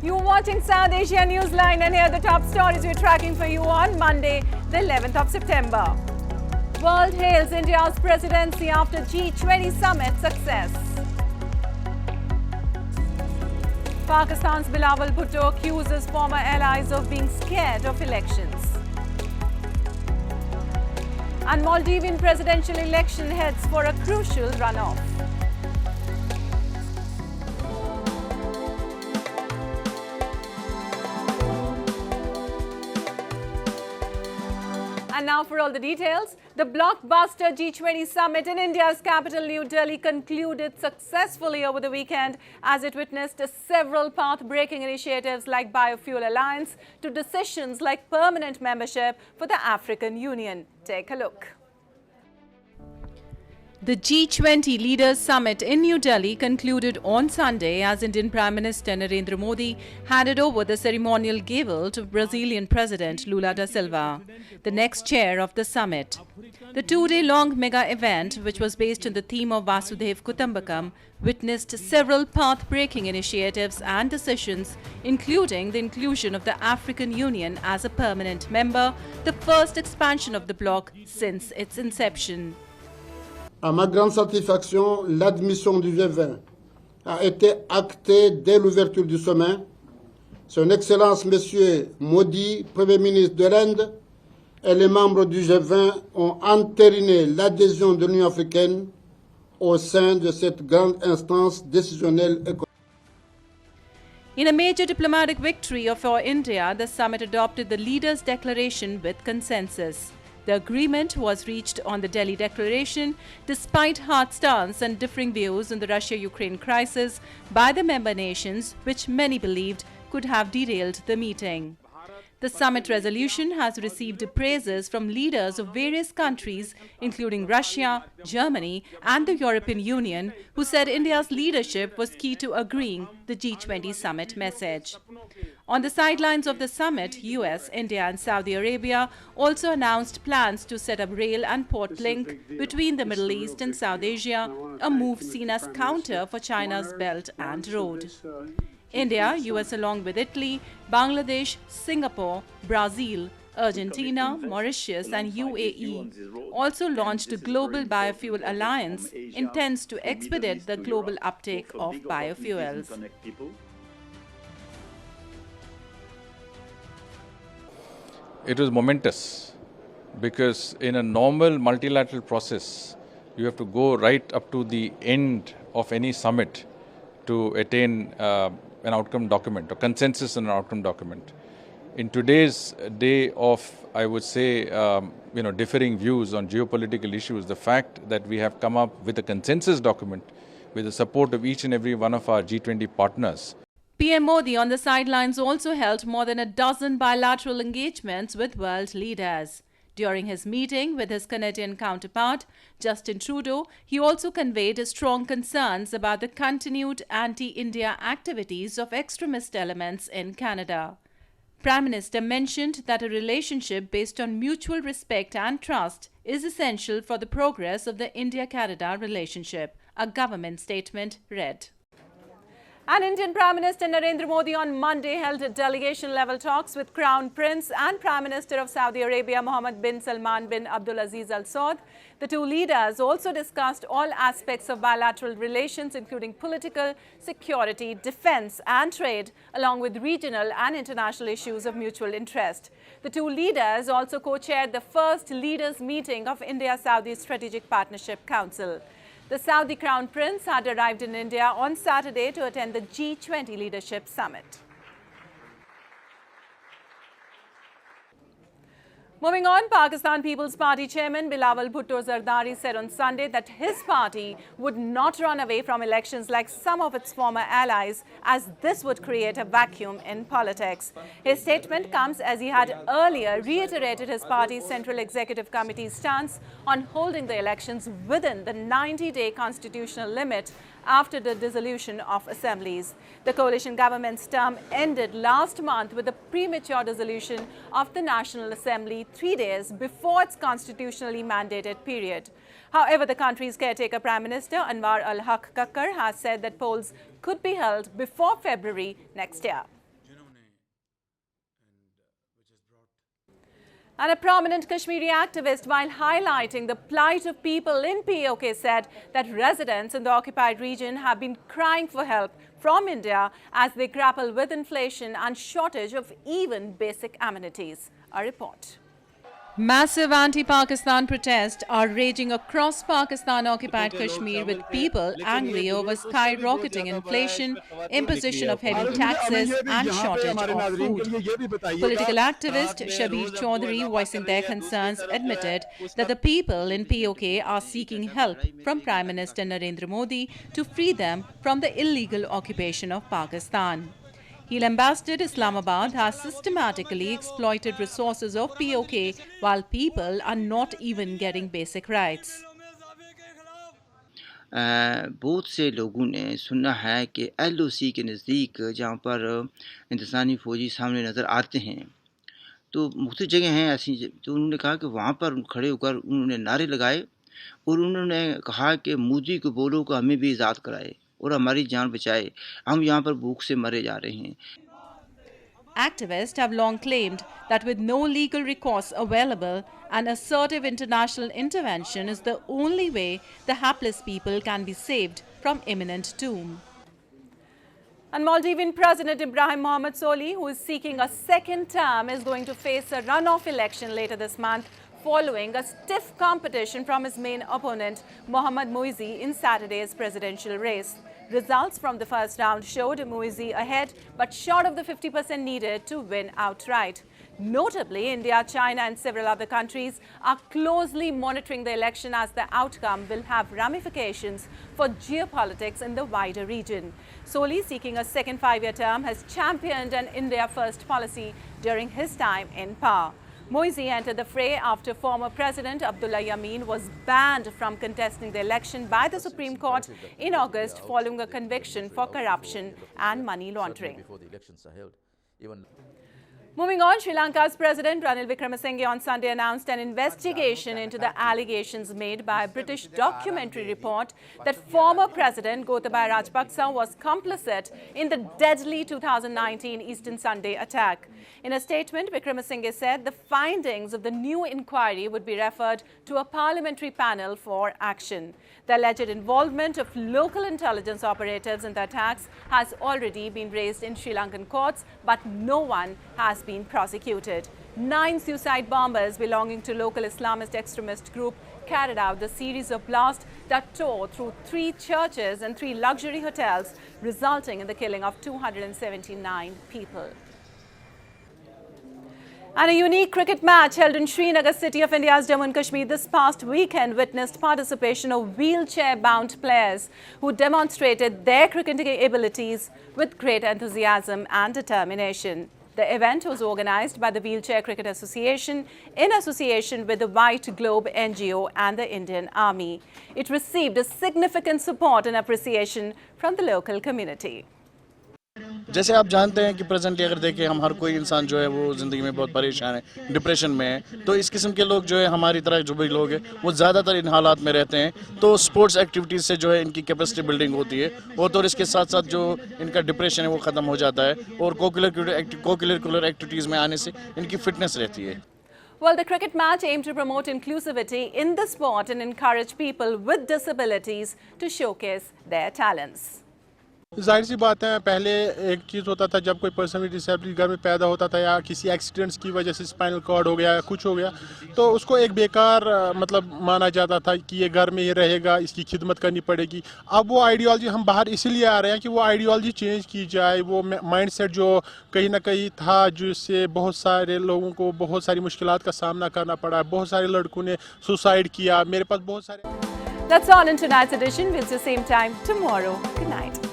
You're watching South Asia Newsline, and here are the top stories we're tracking for you on Monday, the 11th of September. World hails India's presidency after G20 Summit success. Pakistan's Bilawal Bhutto accuses former allies of being scared of elections. And Maldivian presidential election heads for a crucial runoff. And now for all the details. The blockbuster G20 Summit in India's capital, New Delhi, concluded successfully over the weekend as it witnessed several path-breaking initiatives like Biofuel Alliance to decisions like permanent membership for the African Union. Take a look. The G20 Leaders Summit in New Delhi concluded on Sunday as Indian Prime Minister Narendra Modi handed over the ceremonial gavel to Brazilian President Lula da Silva, the next chair of the summit. The two-day-long mega event, which was based on the theme of Vasudhaiv Kutumbakam, witnessed several path-breaking initiatives and decisions, including the inclusion of the African Union as a permanent member, the first expansion of the bloc since its inception. À ma grande satisfaction, l'admission du G20 a été actée dès l'ouverture du sommet. Son Excellence Monsieur Modi, Premier ministre de l'Inde, et les membres du G20 ont entériné l'adhésion de l'Union africaine au sein de cette grande instance décisionnelle économique. In a major diplomatic victory for India, the summit adopted the Leaders' Declaration with consensus. The agreement was reached on the Delhi Declaration despite hard stance and differing views on the Russia-Ukraine crisis by the member nations, which many believed could have derailed the meeting. The summit resolution has received praises from leaders of various countries, including Russia, Germany, and the European Union, who said India's leadership was key to agreeing the G20 summit message. On the sidelines of the summit, US, India, and Saudi Arabia also announced plans to set up rail and port link between the Middle East and South Asia, a move seen as counter for China's Belt and Road. India, US along with Italy, Bangladesh, Singapore, Brazil, Argentina, Mauritius and UAE also launched a global biofuel alliance intends to expedite the global uptake of biofuels. It was momentous because in a normal multilateral process, you have to go right up to the end of any summit to attain an outcome document or consensus on an outcome document. In today's day of, I would say, differing views on geopolitical issues, the fact that we have come up with a consensus document with the support of each and every one of our G20 partners. PM Modi on the sidelines also held more than a dozen bilateral engagements with world leaders. During his meeting with his Canadian counterpart, Justin Trudeau, he also conveyed strong concerns about the continued anti-India activities of extremist elements in Canada. Prime Minister mentioned that a relationship based on mutual respect and trust is essential for the progress of the India-Canada relationship, a government statement read. And Indian Prime Minister Narendra Modi on Monday held delegation-level talks with Crown Prince and Prime Minister of Saudi Arabia Mohammed bin Salman bin Abdulaziz Al Saud. The two leaders also discussed all aspects of bilateral relations, including political, security, defense and trade, along with regional and international issues of mutual interest. The two leaders also co-chaired the first leaders' meeting of India-Saudi Strategic Partnership Council. The Saudi Crown Prince had arrived in India on Saturday to attend the G20 Leadership Summit. Moving on, Pakistan People's Party Chairman Bilawal Bhutto Zaradri said on Sunday that his party would not run away from elections like some of its former allies, as this would create a vacuum in politics. His statement comes as he had earlier reiterated his party's Central Executive Committee's stance on holding the elections within the 90-day constitutional limit after the dissolution of assemblies. The coalition government's term ended last month with the premature dissolution of the National Assembly 3 days before its constitutionally mandated period. However, the country's caretaker Prime Minister Anwar al-Haq Kakkar has said that polls could be held before February next year. And a prominent Kashmiri activist, while highlighting the plight of people in POK, said that residents in the occupied region have been crying for help from India as they grapple with inflation and shortage of even basic amenities. A report. Massive anti-Pakistan protests are raging across Pakistan-occupied Kashmir, with people angry over skyrocketing inflation, imposition of heavy taxes and shortage of food. Political activist Shabir Chaudhary, voicing their concerns, admitted that the people in POK are seeking help from Prime Minister Narendra Modi to free them from the illegal occupation of Pakistan. He lambasted Islamabad has systematically exploited resources of POK while people are not even getting basic rights. बहुत से लोगों ने सुना है कि LOC के नज़दीक जहाँ पर हिंदुस्तानी फ़ौजी सामने नज़र आते हैं तो मुख्तलिफ जगह हैं ऐसी तो उन्होंने कहा कि वहाँ पर खड़े होकर उन्होंने नारे लगाए और उन्होंने कहा कि मोदी को बोलो कि हमें भी आज़ाद कराए और हमारी जान बचाए हम यहाँ पर भूख से मरे जा रहे हैं. Activists have long claimed that with no legal recourse available, an assertive international intervention is the only way the hapless people can be saved from imminent doom. And Maldivian President Ibrahim Mohamed, who is seeking a second term, is going to face a runoff election later this month, following a stiff competition from his main opponent, Mohamed Muizzu, in Saturday's presidential race. Results from the first round showed Muizzu ahead, but short of the 50% needed to win outright. Notably, India, China and several other countries are closely monitoring the election, as the outcome will have ramifications for geopolitics in the wider region. Soli, seeking a second five-year term, has championed an India-first policy during his time in power. Muizzu entered the fray after former President Abdulla Yameen was banned from contesting the election by the Supreme Court in August following a conviction for corruption and money laundering. Moving on, Sri Lanka's President Ranil Wickremesinghe on Sunday announced an investigation into the allegations made by a British documentary report that former President Gotabaya Rajapaksa was complicit in the deadly 2019 Eastern Sunday attack. In a statement, Wickremesinghe said the findings of the new inquiry would be referred to a parliamentary panel for action. The alleged involvement of local intelligence operatives in the attacks has already been raised in Sri Lankan courts, but no one has been prosecuted. 9 suicide bombers belonging to local Islamist extremist group carried out the series of blasts that tore through 3 churches and 3 luxury hotels, resulting in the killing of 279 people. And a unique cricket match held in Srinagar city of India's Jammu and Kashmir this past weekend witnessed participation of wheelchair-bound players who demonstrated their cricketing abilities with great enthusiasm and determination. The event was organized by the Wheelchair Cricket Association in association with the White Globe NGO and the Indian Army. It received a significant support and appreciation from the local community. जैसे आप जानते हैं कि presently अगर देखें हम हर कोई इंसान जो है वो ज़िंदगी में बहुत परेशान है, डिप्रेशन में है, तो इस किस्म के लोग जो है हमारी तरह जो भी लोग हैं वो ज़्यादातर इन हालात में रहते हैं. तो स्पोर्ट्स एक्टिविटीज़ से जो है इनकी कैपेसिटी बिल्डिंग होती है और तो इसके साथ साथ जो इनका डिप्रेशन है वो ख़त्म हो जाता है और कोकुलर एक्टिविटीज़ में आने से इनकी फिटनेस रहती है. Well, the cricket match aimed to promote inclusivity in the sport and encourage people with disabilities to showcase their talents. जाहिर सी बात है, पहले एक चीज़ होता था जब कोई पर्सन विद डिसेबिलिटी घर में पैदा होता था या किसी एक्सीडेंट्स की वजह से स्पाइनल कॉर्ड हो गया या कुछ हो गया तो उसको एक बेकार मतलब माना जाता था कि ये घर में ही रहेगा, इसकी खिदमत करनी पड़ेगी. अब वो आइडियोलॉजी हम बाहर इसीलिए आ रहे हैं कि वो आइडियोलॉजी चेंज की जाए. वो माइंडसेट जो कहीं ना कहीं था जिससे बहुत सारे लोगों को बहुत सारी मुश्किलात का सामना करना पड़ा. बहुत सारे लड़कों ने सुसाइड किया. मेरे पास बहुत सारे. That's all in tonight's edition. We'll see you same time tomorrow. Good night.